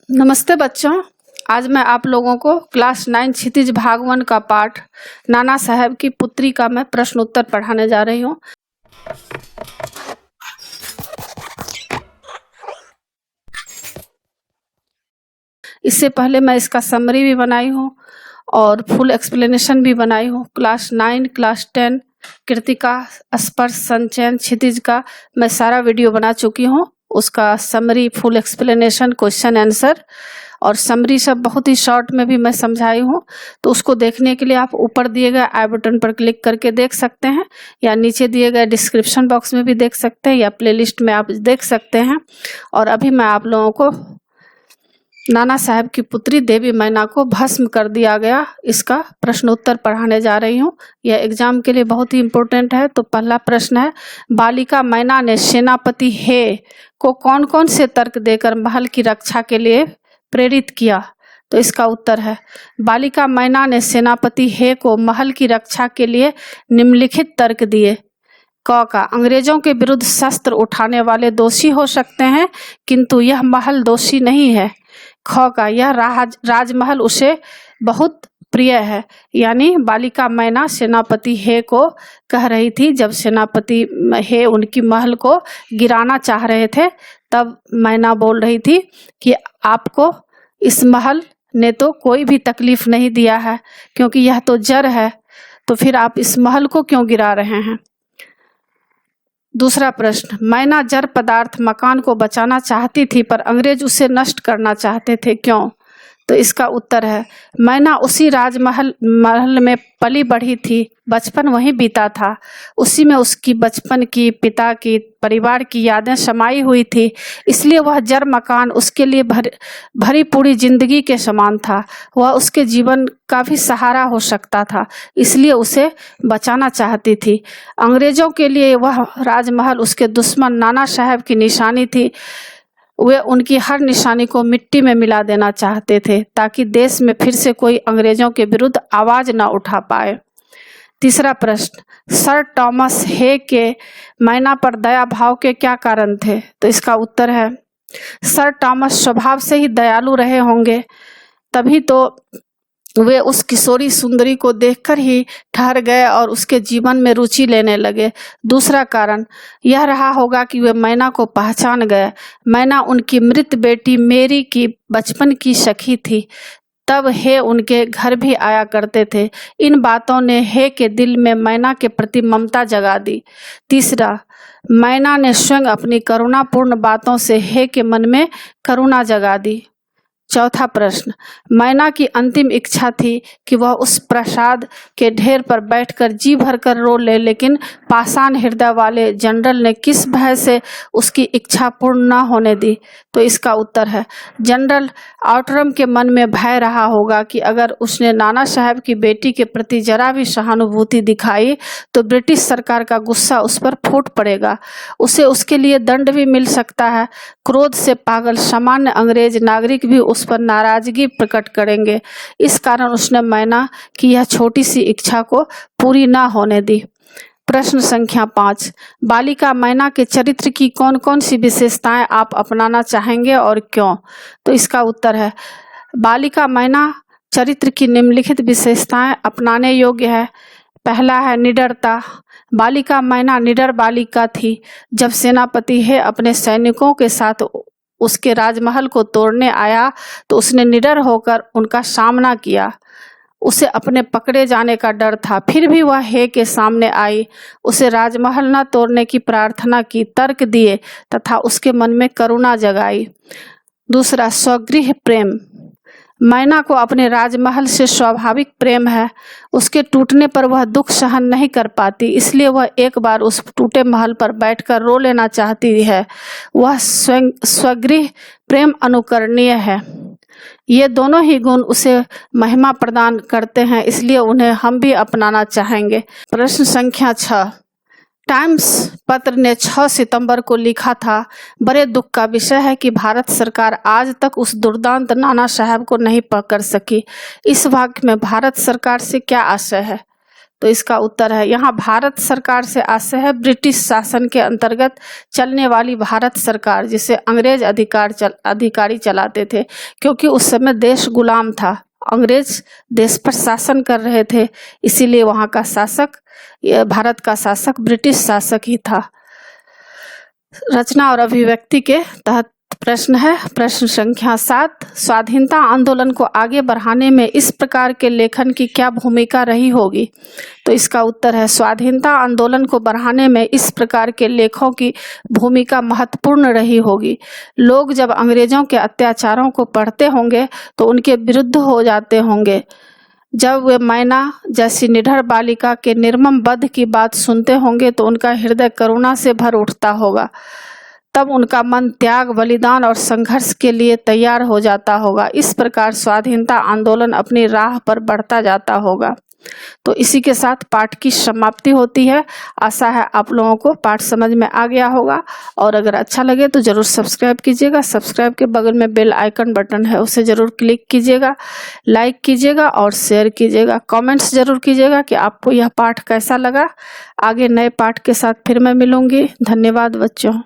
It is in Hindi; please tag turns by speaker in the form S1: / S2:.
S1: नमस्ते बच्चों। आज मैं आप लोगों को क्लास 9 क्षितिज भाग 1 का पाठ नाना साहब की पुत्री का मैं प्रश्न उत्तर पढ़ाने जा रही हूँ। इससे पहले मैं इसका समरी भी बनाई हूँ और फुल एक्सप्लेनेशन भी बनाई हूँ। क्लास 9, क्लास 10 कृतिका, स्पर्श, संचयन, क्षितिज का मैं सारा वीडियो बना चुकी हूँ। उसका summary, full explanation, question answer और समरी सब बहुत ही शॉर्ट में भी मैं समझाई हूँ। तो उसको देखने के लिए आप ऊपर दिए गए आई बटन पर क्लिक करके देख सकते हैं या नीचे दिए गए डिस्क्रिप्शन बॉक्स में भी देख सकते हैं या प्लेलिस्ट में आप देख सकते हैं। और अभी मैं आप लोगों को नाना साहब की पुत्री देवी मैना को भस्म कर दिया गया, इसका प्रश्नोत्तर पढ़ाने जा रही हूँ। यह एग्जाम के लिए बहुत ही इम्पोर्टेंट है। तो पहला प्रश्न है, बालिका मैना ने सेनापति हे को कौन कौन से तर्क देकर महल की रक्षा के लिए प्रेरित किया? तो इसका उत्तर है, बालिका मैना ने सेनापति हे को महल की रक्षा के लिए निम्नलिखित तर्क दिए। क का, अंग्रेजों के विरुद्ध शस्त्र उठाने वाले दोषी हो सकते हैं किंतु यह महल दोषी नहीं है। ख का, यह राजमहल उसे बहुत प्रिय है। यानी बालिका मैना सेनापति हे को कह रही थी, जब सेनापति हे उनकी महल को गिराना चाह रहे थे तब मैना बोल रही थी कि आपको इस महल ने तो कोई भी तकलीफ नहीं दिया है, क्योंकि यह तो जड़ है, तो फिर आप इस महल को क्यों गिरा रहे हैं। दूसरा प्रश्न, मैना जड़ पदार्थ मकान को बचाना चाहती थी पर अंग्रेज उसे नष्ट करना चाहते थे, क्यों? तो इसका उत्तर है, मैना उसी राजमहल में पली बढ़ी थी, बचपन वहीं बीता था, उसी में उसकी बचपन की, पिता की, परिवार की यादें समाई हुई थी, इसलिए वह जड़ मकान उसके लिए भरी पूरी जिंदगी के समान था। वह उसके जीवन का भी सहारा हो सकता था, इसलिए उसे बचाना चाहती थी। अंग्रेजों के लिए वह राजमहल उसके दुश्मन नाना साहब की निशानी थी। वे उनकी हर निशानी को मिट्टी में मिला देना चाहते थे ताकि देश में फिर से कोई अंग्रेजों के विरुद्ध आवाज न उठा पाए। तीसरा प्रश्न, सर थॉमस हे के मैना पर दया भाव के क्या कारण थे? तो इसका उत्तर है, सर थॉमस स्वभाव से ही दयालु रहे होंगे, तभी तो वे उस किशोरी सुंदरी को देखकर ही ठहर गए और उसके जीवन में रुचि लेने लगे। दूसरा कारण यह रहा होगा कि वे मैना को पहचान गए। मैना उनकी मृत बेटी मेरी की बचपन की सखी थी, तब हे उनके घर भी आया करते थे। इन बातों ने हे के दिल में मैना के प्रति ममता जगा दी। तीसरा, मैना ने स्वयं अपनी करुणापूर्ण बातों से हे के मन में करुणा जगा दी। चौथा प्रश्न, मैना की अंतिम इच्छा थी कि वह उस प्रसाद के ढेर पर बैठकर जी भरकर रो ले, लेकिन पाषाण हृदय वाले जनरल ने किस भय से उसकी इच्छा पूर्ण न होने दी? तो इसका उत्तर है, जनरल आउटरम के मन में भय रहा होगा कि अगर उसने नाना साहब की बेटी के प्रति जरा भी सहानुभूति दिखाई तो ब्रिटिश सरकार का गुस्सा उस पर फूट पड़ेगा, उसे उसके लिए दंड भी मिल सकता है। क्रोध से पागल सामान्य अंग्रेज नागरिक भी उस पर नाराजगी प्रकट करेंगे। इस कारण उसने मैना की यह छोटी सी इच्छा को पूरी न होने दी। प्रश्न संख्या 5, बालिका मैना के चरित्र की कौन कौन सी विशेषताएं आप अपनाना चाहेंगे और क्यों? तो इसका उत्तर है, बालिका मैना चरित्र की निम्नलिखित विशेषताएं अपनाने योग्य है। पहला है निडरता। बालिका मैना निडर बालिका थी। जब सेनापति हे अपने सैनिकों के साथ उसके राजमहल को तोड़ने आया तो उसने निडर होकर उनका सामना किया। उसे अपने पकड़े जाने का डर था, फिर भी वह हे के सामने आई, उसे राजमहल न तोड़ने की प्रार्थना की, तर्क दिए तथा उसके मन में करुणा जगाई। दूसरा, स्वगृह प्रेम। मैना को अपने राजमहल से स्वाभाविक प्रेम है। उसके टूटने पर वह दुख सहन नहीं कर पाती, इसलिए वह एक बार उस टूटे महल पर बैठकर रो लेना चाहती है। वह स्वगृह प्रेम अनुकरणीय है। ये दोनों ही गुण उसे महिमा प्रदान करते हैं, इसलिए उन्हें हम भी अपनाना चाहेंगे। प्रश्न संख्या 6, टाइम्स पत्र ने 6 सितंबर को लिखा था, बड़े दुख का विषय है कि भारत सरकार आज तक उस दुर्दांत नाना साहब को नहीं पकड़ सकी। इस वाक्य में भारत सरकार से क्या आशय है? तो इसका उत्तर है यहाँ भारत सरकार से आशय है ब्रिटिश शासन के अंतर्गत चलने वाली भारत सरकार, जिसे अंग्रेज अधिकारी चलाते थे, क्योंकि उस समय देश गुलाम था, अंग्रेज देश पर शासन कर रहे थे, इसीलिए वहाँ का शासक, भारत का शासक ब्रिटिश शासक ही था। रचना और अभिव्यक्ति के तहत प्रश्न है, प्रश्न संख्या 7, स्वाधीनता आंदोलन को आगे बढ़ाने में इस प्रकार के लेखन की क्या भूमिका रही होगी? तो इसका उत्तर है स्वाधीनता आंदोलन को बढ़ाने में इस प्रकार के लेखों की भूमिका महत्वपूर्ण रही होगी। लोग जब अंग्रेजों के अत्याचारों को पढ़ते होंगे तो उनके विरुद्ध हो जाते होंगे। जब वे मैना जैसी निडर बालिका के निर्मम वध की बात सुनते होंगे तो उनका हृदय करुणा से भर उठता होगा। तब उनका मन त्याग, बलिदान और संघर्ष के लिए तैयार हो जाता होगा। इस प्रकार स्वाधीनता आंदोलन अपनी राह पर बढ़ता जाता होगा। तो इसी के साथ पाठ की समाप्ति होती है। आशा है आप लोगों को पाठ समझ में आ गया होगा, और अगर अच्छा लगे तो ज़रूर सब्सक्राइब कीजिएगा। सब्सक्राइब के बगल में बेल आइकन बटन है, उसे ज़रूर क्लिक कीजिएगा, लाइक कीजिएगा और शेयर कीजिएगा। कमेंट्स ज़रूर कीजिएगा कि आपको यह पाठ कैसा लगा। आगे नए पाठ के साथ फिर मैं मिलूँगी। धन्यवाद बच्चों।